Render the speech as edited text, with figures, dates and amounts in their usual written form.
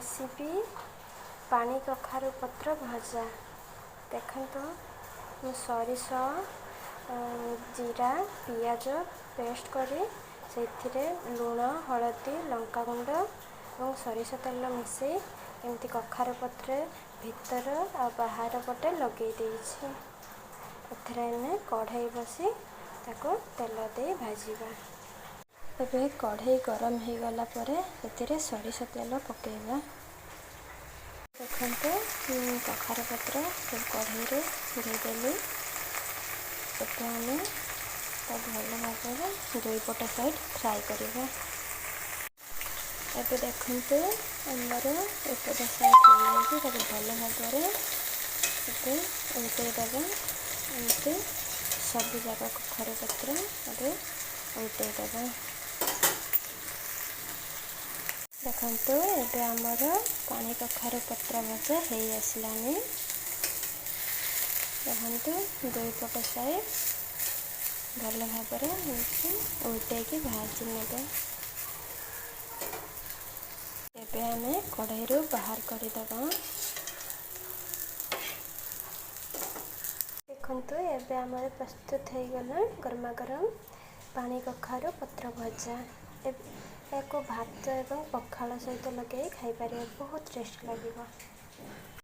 Recipe पानी कखारु पत्र भजा। देखो मु सरिष जीरा पियाज पेस्ट करी से लुण हलदी लंका गुंड और सरिष तेल मिसई एमती कखारु पत्र भीतर आ बाहर पटे लगे देछि। एथरे कढ़ाई बसी ताको तेल दे भाजिबा। एबे कढ़ाई गरम हो गला परे एथिरे सरिष तेल पकेइबा। देखते कखारु पत्र कढ़ाई रे देदेली। आम भल भाव दुई पट साइड फ्राए करवा। एबे देखते आमर एपट साइड हो भल भाव उल्टईदेवा। एमती सब जगह कखारु पत्र उल्टईदेवा। देखो एबे आमर पानी कखारु पत्र भजा हो आसलानी। देखते दुई पट साइड भल भाव उल्टे भाजी ने। एबे आमे कढ़ाई रू बाहर करदेवा। देखो एबे आमर प्रस्तुत हो गला गरमा गरम पानी कखारु पत्र भजा। एक भात एवं पखाल सहित लगे खाई पारे बहुत टेस्ट लगे।